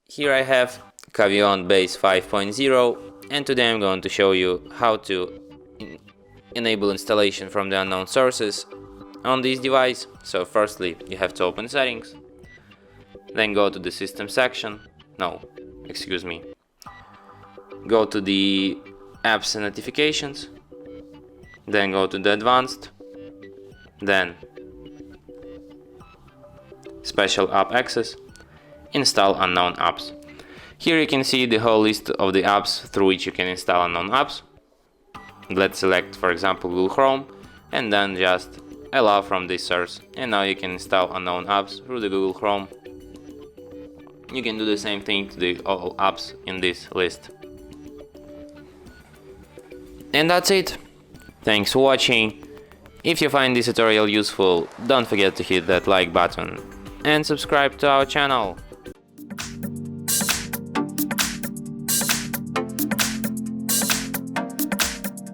Here I have CAVION Base 5.0, and today I'm going to show you how to enable installation from the unknown sources on this device. So firstly, you have to open settings, then go to the system section, go to the apps and notifications, then go to the advanced, then special app access, install unknown apps. Here you can see the whole list of the apps through which you can install unknown apps. Let's select, for example, Google Chrome, and then just allow from this source, and now you can install unknown apps through the Google Chrome. You can do the same thing to all apps in this list. And that's it. Thanks for watching. If you find this tutorial useful, don't forget to hit that like button and subscribe to our channel.